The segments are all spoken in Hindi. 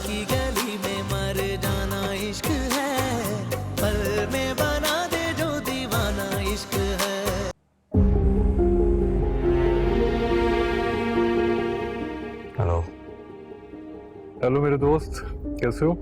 की गली में मर जाना इश्क है, पल में बना दे जो दीवाना इश्क है। हेलो। हेलो मेरे दोस्त, कैसे हो?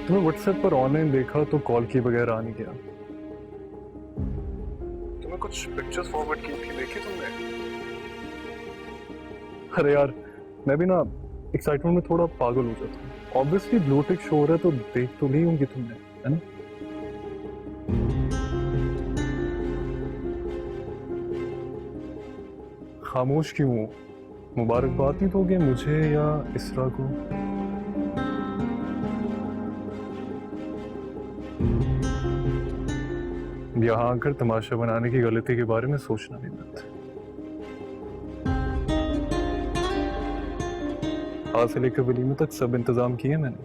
तुम्हें व्हाट्सएप पर ऑनलाइन देखा तो कॉल किए बगैर आ नहीं गया। तुम्हें कुछ पिक्चर्स फॉरवर्ड की थी, देखी तुमने? अरे यार, मैं भी ना एक्साइटमेंट में थोड़ा पागल हो जाता हूँ। ऑब्वियसली ब्लू टिक शो हो रहा है तो देख तो ली होंगी तुमने, है ना? खामोश क्यों हो? मुबारकबाद नहीं दोगे मुझे या इसरा को? यहाँ आकर तमाशा बनाने की गलती के बारे में सोचना भी मत। आज से लेकर वलीमे तक सब इंतजाम किए मैंने।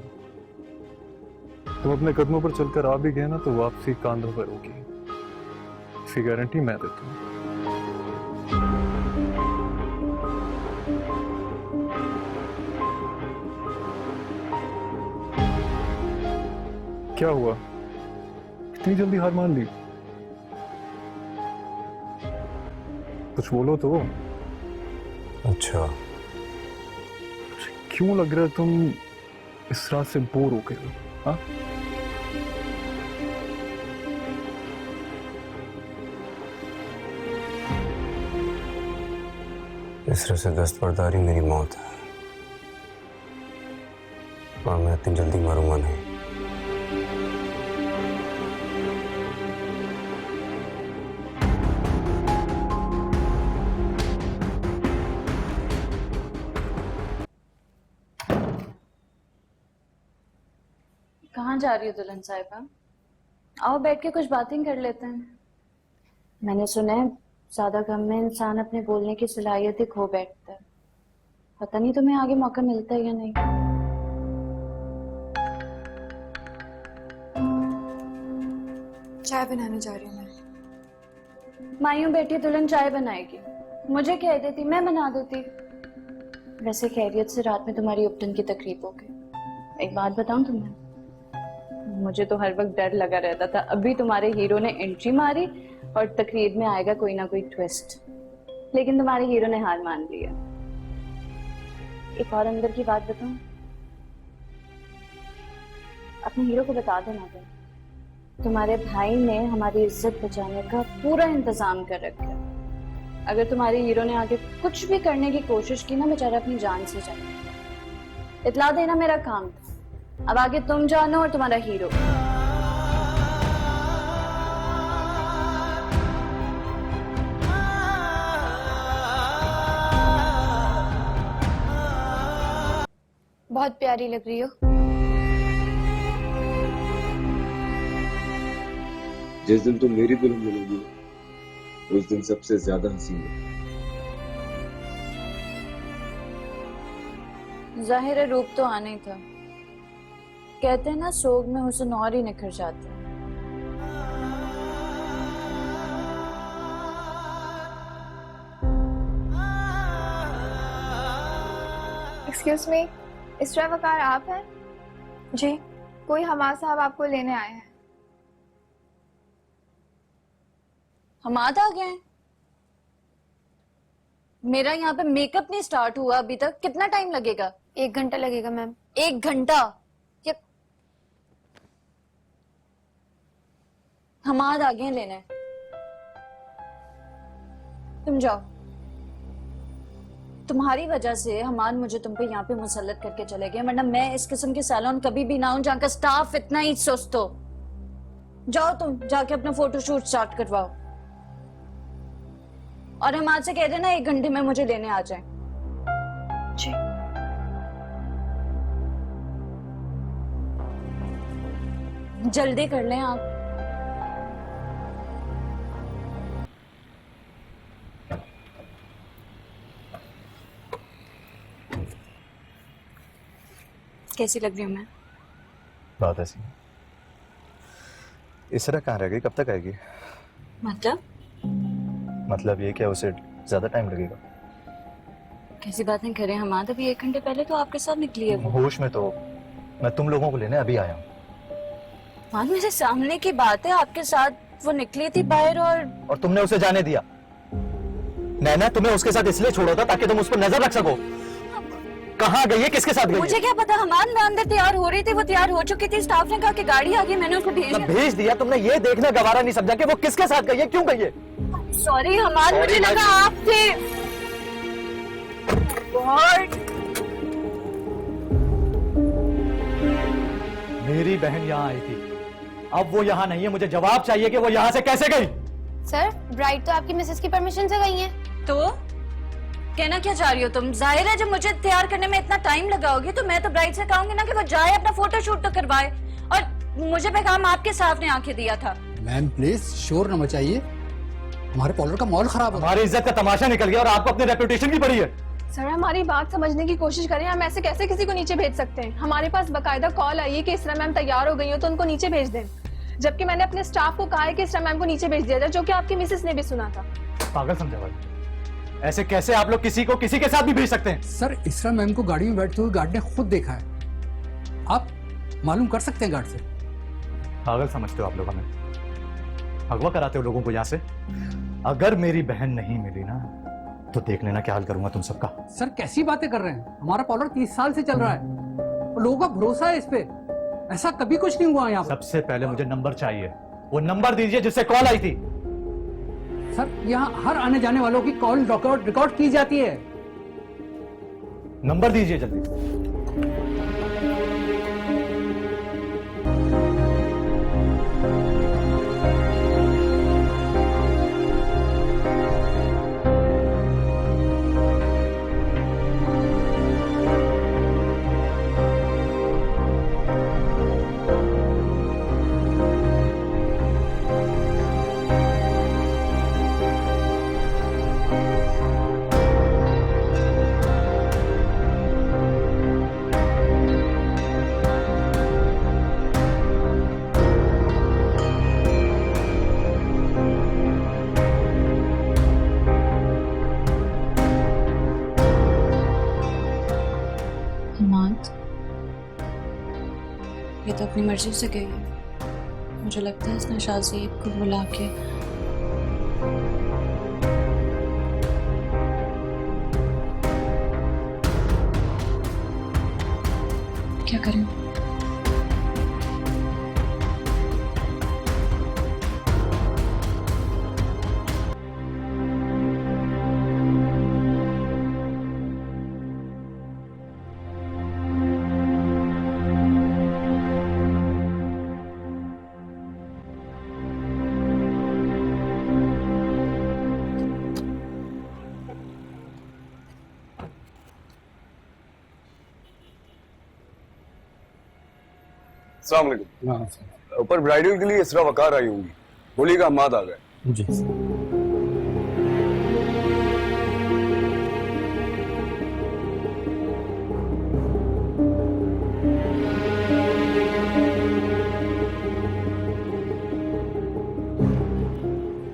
तुम अपने कदमों पर चलकर आ भी गए ना तो वापसी कांधों पर होगी, इसकी गारंटी मैं देता हूँ। क्या हुआ, इतनी जल्दी हार मान ली? कुछ बोलो तो। अच्छा, क्यों लग रहा है तुम इस रात से बोर हो गए हो? हाँ, इसरा से दस्तबरदारी मेरी मौत है और मैं इतनी जल्दी मरूंगा नहीं। कहाँ जा रही हो दुल्हन साहिबा? आओ बैठ के कुछ बातें कर लेते हैं। मैंने सुना है ज्यादा गम में इंसान अपने बोलने की सलाहियत ही खो बैठता है। पता नहीं तुम्हें आगे मौका मिलता है या नहीं। चाय बनाने जा रही हूँ मैं। मायूं बैठी दुल्हन चाय बनाएगी, मुझे कह देती मैं बना देती। वैसे खैरियत से रात में तुम्हारी उपटन की तकरीब हो गई। एक बात बताऊं तुम्हें, मुझे तो हर वक्त डर लगा रहता था अभी तुम्हारे हीरो ने एंट्री मारी और तकरीब में आएगा कोई ना कोई ट्विस्ट, लेकिन तुम्हारे हीरो ने हार मान लिया। एक और अंदर की बात बताऊं, अपने हीरो को बता देना तुम, तुम्हारे भाई ने हमारी इज्जत बचाने का पूरा इंतजाम कर रखा है। अगर तुम्हारे हीरो ने आगे कुछ भी करने की कोशिश की ना, बेचारा अपनी जान से जाए। इतला देना मेरा काम था, अब आगे तुम जानो और तुम्हारा हीरो। बहुत प्यारी लग रही हो। जिस दिन तुम मेरी दुल्हन बनेगी उस दिन सबसे ज्यादा हसीन है। जाहिर है रूप तो आना ही था। कहते हैं ना सोग में हुस्न और ही निखर जाता है। एक्सक्यूज मी, इसरा वकार आप हैं? जी, कोई हमाद साहब आपको लेने आए हैं। हमाद आ गए हैं? मेरा यहाँ पे मेकअप नहीं स्टार्ट हुआ अभी तक, कितना टाइम लगेगा? 1 घंटा लगेगा मैम। 1 घंटा? ये हमाद आ गए हैं लेने। तुम जाओ, तुम्हारी वजह से हमाद मुझे तुम पे यहाँ पे मुसल्लत करके चले गए, वरना मैं इस किस्म के सैलून कभी भी ना हूं जहाँ का स्टाफ इतना ही सुस्त हो। जाओ तुम जाके अपना फोटोशूट स्टार्ट करवाओ और हमाद से कह देना 1 घंटे में मुझे लेने आ जाए। जी। जल्दी कर लें आप। कैसी लग रही हूँ मैं? बात ऐसी है। इसरा कहाँ रह गई, कब तक आएगी? मतलब मतलब ये क्या, उसे ज्यादा टाइम लगेगा? कैसी बातें करें हमाद, अभी 1 घंटे पहले तो आपके साथ निकली है वो। होश में तो मैं तुम लोगों को लेने अभी आया हूँ। हमाद मेरे सामने की बात है, आपके साथ वो निकली थी बाहर और तुमने उसे जाने दिया। नैना तुम्हें उसके साथ इसलिए छोड़ा था ताकि तुम उस पर नजर रख सको। कहाँ गई है, किसके साथ गई है? मुझे क्या पता हमाद, मैं अंदर तैयार हो रही थी, वो तैयार हो चुकी थी, स्टाफ ने कहा कि गाड़ी आ गई, मैंने उसको भेज दिया। भेज दिया? तुमने ये देखना गवारा नहीं समझा कि वो किसके साथ गई है, क्यों गई है? सॉरी हमाद, मुझे लगा आप थे। मेरी बहन यहाँ आई थी, अब वो यहाँ नहीं है, मुझे जवाब चाहिए कि वो यहाँ से कैसे गई। सर ब्राइड तो आपकी मिसेस की परमिशन से गई है। तो कहना क्या चाह रही हो तुम? जाहिर है जब मुझे तैयार करने में इतना टाइम लगा होगी तो मैं तो ब्राइड से कहूंगी ना कि वो जाए अपना फोटो शूट तो करवाए, और मुझे पैगाम आपके साथ ने आके दिया था। मैम प्लीज शोर न मचाइए, हमारे पार्लर का माहौल खराब हो। हमारी इज्जत का तमाशा निकल गया और आपको अपनी रेपुटेशन की पड़ी है। सर हमारी बात समझने की कोशिश करें, हम ऐसे कैसे किसी को नीचे भेज सकते हैं? हमारे पास बकायदा कॉल आई है कि इसरा मैम तैयार हो गई हो तो उनको नीचे भेज दें, जबकि मैंने अपने स्टाफ को कहा है कि इसरा मैम को नीचे भेज दिया जाए, जो कि आपकी मिसेस ने भी सुना था। पागल समझा भाई, ऐसे कैसे आप लोग किसी को किसी के साथ भी भेज सकते हैं? सर इसरा मैम को गाड़ी में बैठते हुए गार्ड ने खुद देखा है, आप मालूम कर सकते हैं गार्ड से। पागल समझते हो आप लोग हमें, अगवा कराते हो लोगों को यहाँ से। अगर मेरी बहन नहीं मिली ना तो देख लेना क्या हाल करूंगा तुम सबका। सर कैसी बातें कर रहे हैं, हमारा पार्लर 30 साल से चल रहा है और लोगों का भरोसा है इस पे, ऐसा कभी कुछ नहीं हुआ यहाँ पर। सबसे पहले मुझे नंबर चाहिए, वो नंबर दीजिए जिससे कॉल आई थी। सर यहाँ हर आने जाने वालों की कॉल रिकॉर्ड की जाती है। नंबर दीजिए जल्दी। ये तो अपनी मर्जी से गई है, मुझे लगता है इसने शाज़ेब को बुला के क्या करें? अस्सलाम वालेकुम। ऊपर ब्राइडल के लिए इसरा वकार आई होंगी, बोलिएगा हमाद आ गए। जी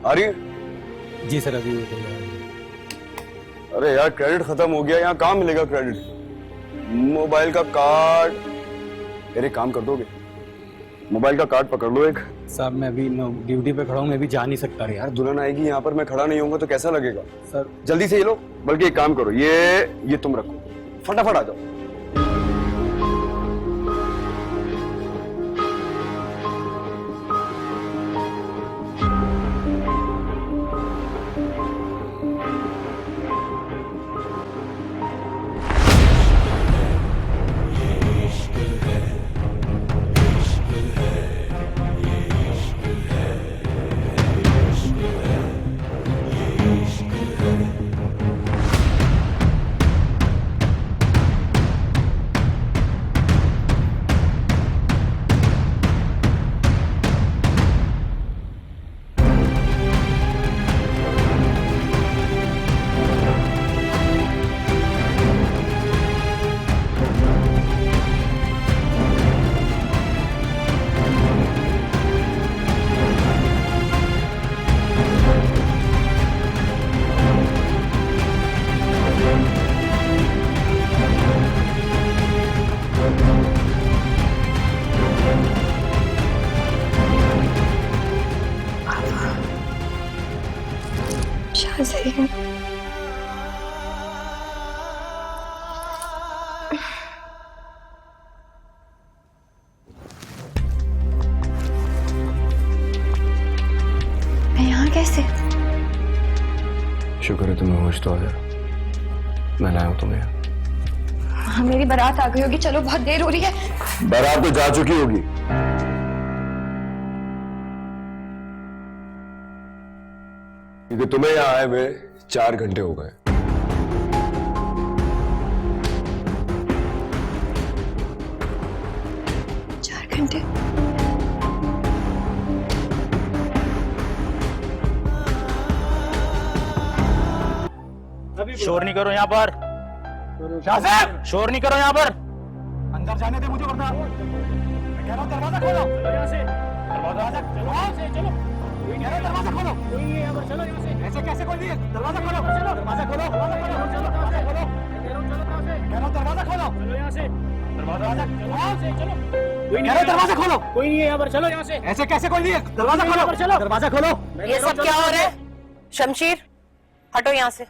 आ रही है? जी सर अभी। अरे यार क्रेडिट खत्म हो गया, यहाँ कहाँ मिलेगा क्रेडिट? मोबाइल का कार्ड, मेरे काम कर दोगे? मोबाइल का कार्ड पकड़ लो एक। साहब मैं अभी ड्यूटी पे खड़ा हूँ, मैं भी जा नहीं सकता। अरे यार दुल्हन आएगी यहाँ पर, मैं खड़ा नहीं होऊंगा तो कैसा लगेगा? सर जल्दी से ये लो, बल्कि एक काम करो, ये तुम रखो, फटाफट आ जाओ। शाज़ेब, मैं यहाँ कैसे? शुक्र है तुम्हें होश तो आया। मैं लाया हूं तुम्हें। हाँ, मेरी बारात आ गई होगी। चलो, बहुत देर हो रही है। बारात तो जा चुकी होगी। क्योंकि तुम्हें यहाँ आए हुए 4 घंटे हो गए। चार घंटे? शोर नहीं करो यहाँ पर। शाज़ेब, शोर नहीं करो यहाँ पर। अंदर जाने दे मुझे, वरना मैं कह रहा हूँ दरवाजा खोलो। चलो यहाँ से, दरवाजा चलो। कोई कह रहा है दरवाजा खोलो। कोई नहीं है यहाँ पर, चलो यहाँ से। ऐसे कैसे खोल दिए? दरवाजा खोलो, चलो दरवाजा खोलो, चलो दरवाजा खोलो। कह रहा हूँ दरवाजा खोलो। चलो यहाँ से, दरवाजा चलो। कोई नहीं है, दरवाजा खोलो। कोई नहीं है यहाँ पर, चलो यहाँ से। ऐसे कैसे खोल दिए? दरवाजा खोलो, चलो दरवाजा खोलो। ये सब क्या हो रहा है? शमशीर, हटो यहाँ से।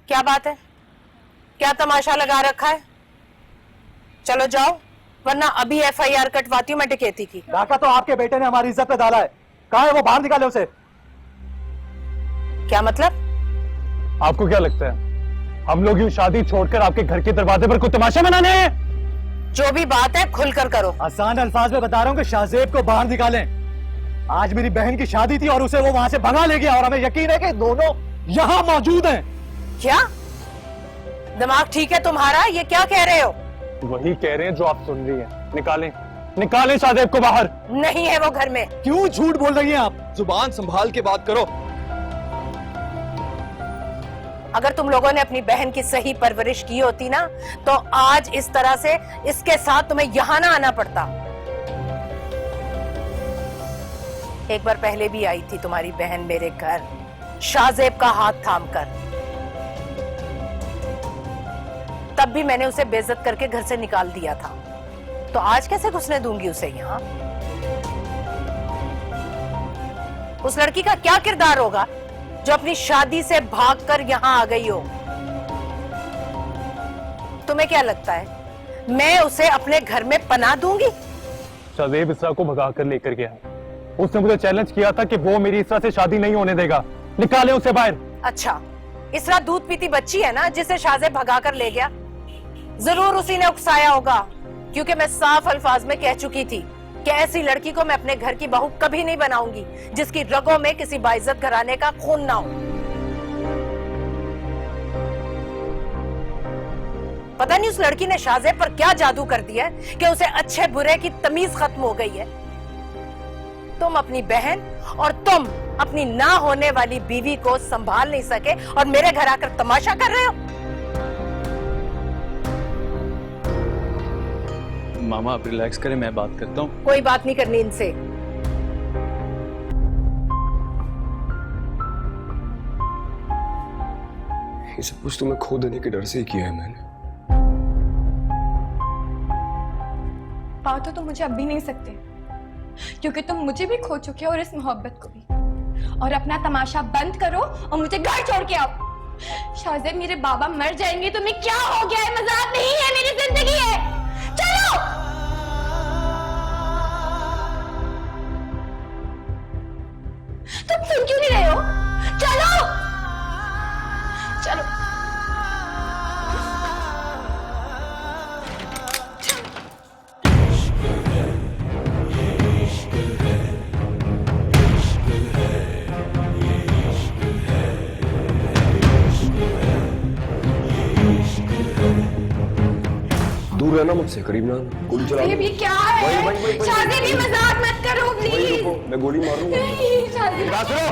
क्या बात है? क्या तमाशा लगा रखा है? चलो जाओ, वरना अभी FIR कटवाती हूँ मैं डकैती की। डाका तो आपके बेटे ने हमारी इज्जत पे डाला है। कहाँ है वो? बाहर निकाले उसे। क्या मतलब? आपको क्या लगता है हम लोग यूं शादी छोड़कर आपके घर के दरवाजे पर कोई तमाशा मनाने हैं? जो भी बात है खुलकर करो। आसान अल्फाज में बता रहा हूँ कि शाज़ेब को बाहर निकालें। आज मेरी बहन की शादी थी और उसे वो वहां से भगा ले गया, और हमें यकीन है कि दोनों यहाँ मौजूद हैं। क्या दिमाग ठीक है तुम्हारा? ये क्या कह रहे हो? वही कह रहे हैं जो आप सुन रही हैं। निकालें शाज़ेब को बाहर। नहीं है वो घर में। क्यों झूठ बोल रही हैं आप? जुबान संभाल के बात करो। अगर तुम लोगों ने अपनी बहन की सही परवरिश की होती ना, तो आज इस तरह से इसके साथ तुम्हें यहाँ ना आना पड़ता। एक बार पहले भी आई थी तुम्हारी बहन मेरे घर, शाज़ेब का हाथ थामकर। तब भी मैंने उसे बेइज्जत करके घर से निकाल दिया था। तो आज कैसे घुसने दूंगी उसे यहाँ? उस लड़की का क्या किरदार होगा जो अपनी शादी से भागकर यहाँ आ गई हो? तुम्हें क्या लगता है मैं उसे अपने घर में पनाह दूंगी? शाज़ेब इसरा को भगा कर लेकर गया है। उसने मुझे चैलेंज किया था कि वो मेरी इसरा से शादी नहीं होने देगा। निकाले उसे बाहर। अच्छा, इसरा दूध पीती बच्ची है ना जिसे शाज़ेब भगा कर ले गया? जरूर उसी ने उकसाया होगा, क्योंकि मैं साफ अल्फाज में कह चुकी थी कि ऐसी लड़की को मैं अपने घर की बहू कभी नहीं बनाऊंगी जिसकी रगों में किसी बाइज्जत घराने का खून ना हो। पता नहीं उस लड़की ने शाज़ेब पर क्या जादू कर दिया है कि उसे अच्छे बुरे की तमीज खत्म हो गई है। तुम अपनी बहन और तुम अपनी ना होने वाली बीवी को संभाल नहीं सके और मेरे घर आकर तमाशा कर रहे हो। मामा आप रिलैक्स करें, मैं बात करता हूँ। कोई बात नहीं करनी इनसे। ये सब कुछ तुम्हें खो देने के डर से ही किया है मैंने। पा तो तुम मुझे अब भी नहीं सकते, क्योंकि तुम मुझे भी खो चुके हो और इस मोहब्बत को भी। और अपना तमाशा बंद करो और मुझे घर छोड़ के आओ। शाज़ेब, मेरे बाबा मर जाएंगे। तुम्हें क्या हो गया है? मजाक नहीं है, मेरी जिंदगी है। चलो। तुम सुन क्यों नहीं रहे हो? चलो चलो। दूर रहना मुझसे, करीब ना आना। गोली चला दो। ये क्या है? शाज़ेब, भी मजाक मत करो प्लीज। मैं गोली मारूंगा। नहीं शाज़ेब। बात सुनो।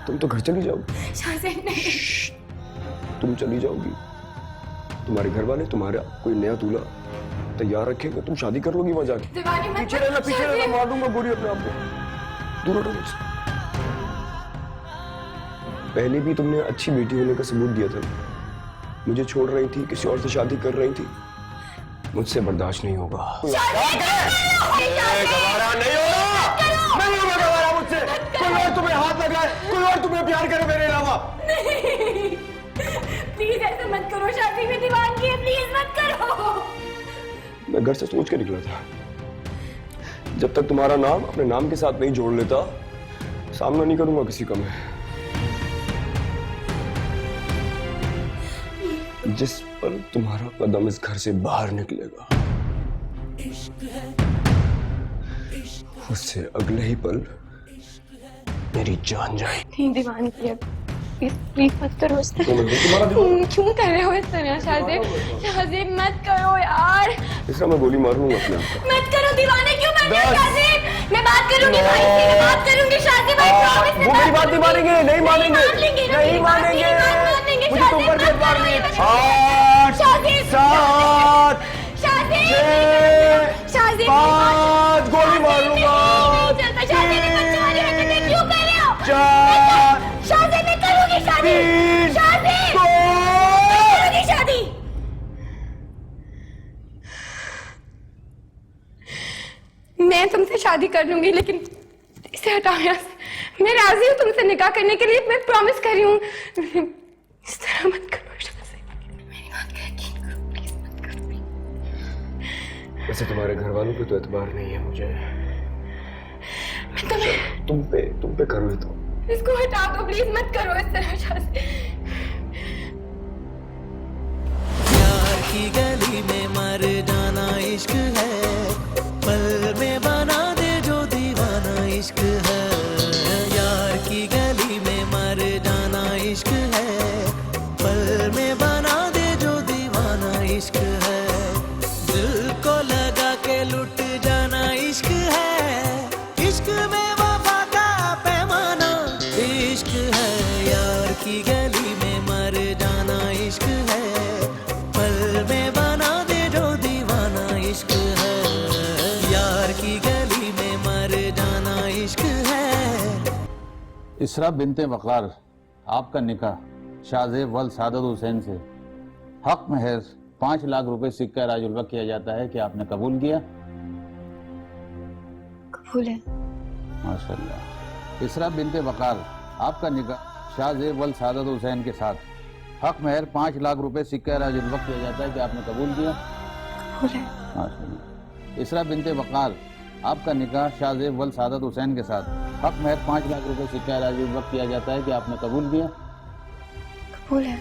तुम तो घर चली जाओगी। शाज़ेब नहीं। तुम चली जाओगी, तुम्हारे घर वाले तुम्हारा कोई नया दूल्हा तैयार रखेगा, तुम शादी कर लोगी वहां जाके। दीवानी मत पीछे रहना, मार दूंगा गोली अपने आप को। दूर हटो मुझसे। पहले भी तुमने अच्छी बेटी होने का सबूत दिया था, मुझे छोड़ रही थी, किसी और से शादी कर रही थी, मुझसे बर्दाश्त नहीं होगा। गवारा नहीं होगा गवारा मुझसे। कोई और तुम्हें हाथ लगाए, कोई और तुम्हें प्यार करे मेरे अलावा। प्लीज ऐसे मत करो, शादी में दीवानगी है, प्लीज मत करो। मैं घर से सोच के निकला था, जब तक तुम्हारा नाम अपने नाम के साथ नहीं जोड़ लेता, सामना नहीं करूंगा किसी का मैं। जिस पर तुम्हारा कदम इस घर से बाहर निकलेगा, उससे अगले ही पल मेरी जान जाएगी। नहीं दीवानगी है, प्लीज प्लीज मत करो इस तरह। क्यों कर रहे हो इस तरह शाहज़ेब? शाहज़ेब मत करो यार। इसरा मैं गोली मार लूंगा अपने आप को। मत करो, दीवाने क्यों बन रहे हो शाहज़ेब? मैं बात करूंगी भाई से, मैं बात करूंगी शाहज़ेब, आई प्रॉमिस। वो मेरी बात नहीं मानेंगे, नहीं मानेंगे, नहीं मानेंगे। मुझे तुम पर भी एतबार नहीं है। 8 7 6 5 गोली मार लूंगा। 4 शादी मैं करूंगी, शादी 3 शादी 2 करूंगी शादी। मैं तुमसे शादी कर लूंगी, लेकिन इसे हटाओ यहाँ से। मैं राजी हूँ तुमसे निकाह करने के लिए, मैं प्रॉमिस कर रही हूँ। इस तरह मत करो शादी, मेरी बात का यकीन करो, प्लीज मत करो। वैसे तुम्हारे घर वालों पे तो एतबार नहीं है मुझे। मैं तुम्हें तुम पे कर लेता हूँ। इसको हटा दो प्लीज, मत करो इस तरह शादी। प्यार की गली में मर जाना इश्क है, पल में बना दे जो दीवाना इश्क है। यार की गली में मर जाना इश्क है, पल में बना दे जो दीवाना इश्क है। दिल को लगा के लुट जाना इश्क है, इश्क में वफा का पैमाना इश्क है। यार की गली में मर जाना इश्क है, पल में बना दे जो दीवाना इश्क है। यार की गली में मर जाना इश्क है। इसरा बिनते वक़ार, आपका निकाह शाहज़ेब वल सादत हुसैन से हक महज 5 लाख रुपए सिक्का राजुल्वा किया जाता है कि आपने कबूल किया? कबूल है। माशाअल्लाह। इसरा बिनते वक़ार, आपका निकाह शाहज़ेब वल सादत हुसैन के साथ हक महज 5 लाख रुपए सिक्का राजुल्वा किया जाता है कि आपने कबूल किया? कबूल है। माशाअल्लाह। इसरा बिनते वक़ार, आपका निकाह शाहज़ेब वल सादत हुसैन के साथ हक महज 5 लाख रुपए सिक्का राजुल्वा किया जाता है कि आपने कबूल किया? कबूल है।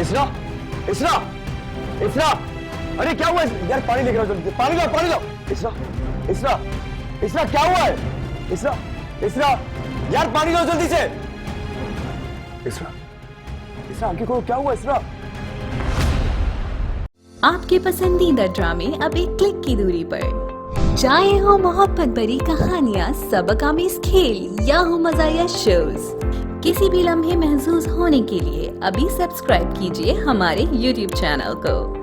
इसरा इसरा इसरा, अरे क्या हुआ यार? पानी लेकर आओ जल्दी, पानी लाओ, पानी लाओ। इसरा इसरा इसरा, क्या हुआ है? इसरा इसरा यार, पानी लाओ जल्दी से। इसरा इसरा, आगे को क्या हुआ? इसरा, आपके पसंदीदा ड्रामे अब एक क्लिक की दूरी पर। चाहे हो मोहब्बत भरी कहानियाँ, सबक आमेज खेल या हो मज़ाया शोज, किसी भी लम्हे महसूस होने के लिए अभी सब्सक्राइब कीजिए हमारे YouTube चैनल को।